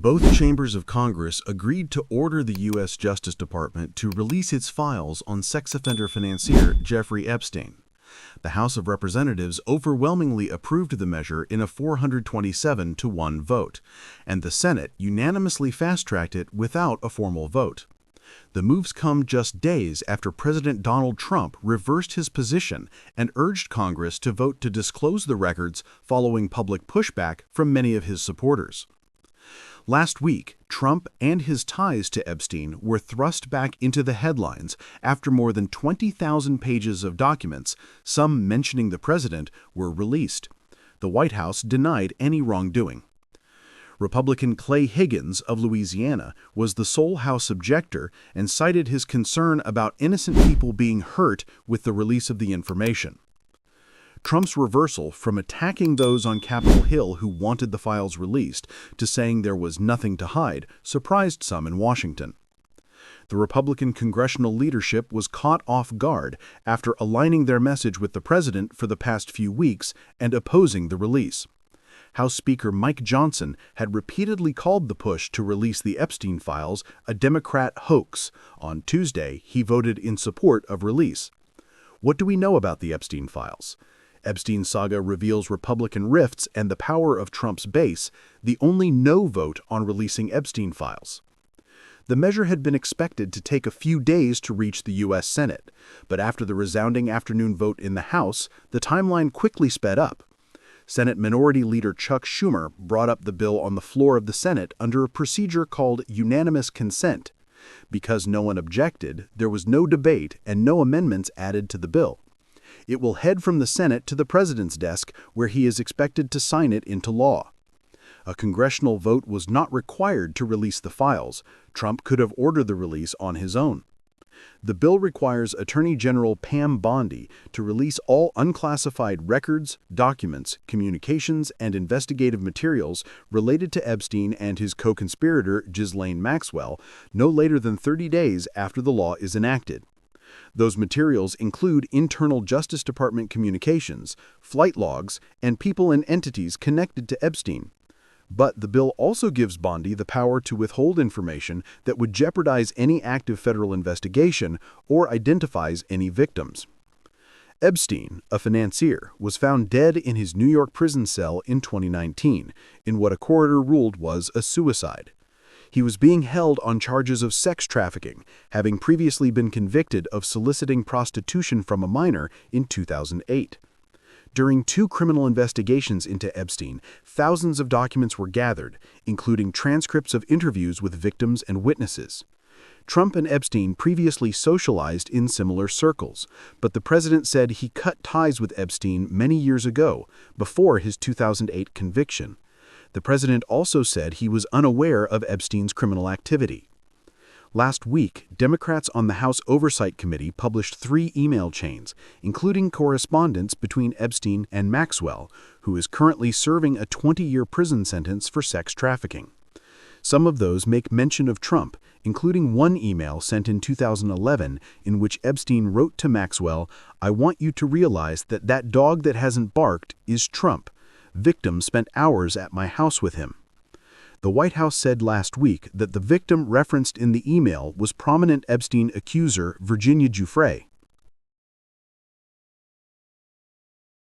Both chambers of Congress agreed to order the U.S. Justice Department to release its files on sex offender financier Jeffrey Epstein. The House of Representatives overwhelmingly approved the measure in a 427-to-1 vote, and the Senate unanimously fast-tracked it without a formal vote. The moves come just days after President Donald Trump reversed his position and urged Congress to vote to disclose the records following public pushback from many of his supporters. Last week, Trump and his ties to Epstein were thrust back into the headlines after more than 20,000 pages of documents, some mentioning the president, were released. The White House denied any wrongdoing. Republican Clay Higgins of Louisiana was the sole House objector and cited his concern about innocent people being hurt with the release of the information. Trump's reversal from attacking those on Capitol Hill who wanted the files released to saying there was nothing to hide surprised some in Washington. The Republican congressional leadership was caught off guard after aligning their message with the president for the past few weeks and opposing the release. House Speaker Mike Johnson had repeatedly called the push to release the Epstein files a Democrat hoax. On Tuesday, he voted in support of release. What do we know about the Epstein files? Epstein saga reveals Republican rifts and the power of Trump's base, the only no vote on releasing Epstein files. The measure had been expected to take a few days to reach the U.S. Senate, but after the resounding afternoon vote in the House, the timeline quickly sped up. Senate Minority Leader Chuck Schumer brought up the bill on the floor of the Senate under a procedure called unanimous consent. Because no one objected, there was no debate and no amendments added to the bill. It will head from the Senate to the president's desk, where he is expected to sign it into law. A congressional vote was not required to release the files. Trump could have ordered the release on his own. The bill requires Attorney General Pam Bondi to release all unclassified records, documents, communications, and investigative materials related to Epstein and his co-conspirator Ghislaine Maxwell no later than 30 days after the law is enacted. Those materials include internal Justice Department communications, flight logs, and people and entities connected to Epstein. But the bill also gives Bondi the power to withhold information that would jeopardize any active federal investigation or identifies any victims. Epstein, a financier, was found dead in his New York prison cell in 2019, in what a coroner ruled was a suicide. He was being held on charges of sex trafficking, having previously been convicted of soliciting prostitution from a minor in 2008. During 2 criminal investigations into Epstein, thousands of documents were gathered, including transcripts of interviews with victims and witnesses. Trump and Epstein previously socialized in similar circles, but the president said he cut ties with Epstein many years ago, before his 2008 conviction. The president also said he was unaware of Epstein's criminal activity. Last week, Democrats on the House Oversight Committee published 3 email chains, including correspondence between Epstein and Maxwell, who is currently serving a 20-year prison sentence for sex trafficking. Some of those make mention of Trump, including one email sent in 2011 in which Epstein wrote to Maxwell, "I want you to realize that that dog that hasn't barked is Trump. Victim spent hours at my house with him." The White House said last week that the victim referenced in the email was prominent Epstein accuser Virginia Giuffre.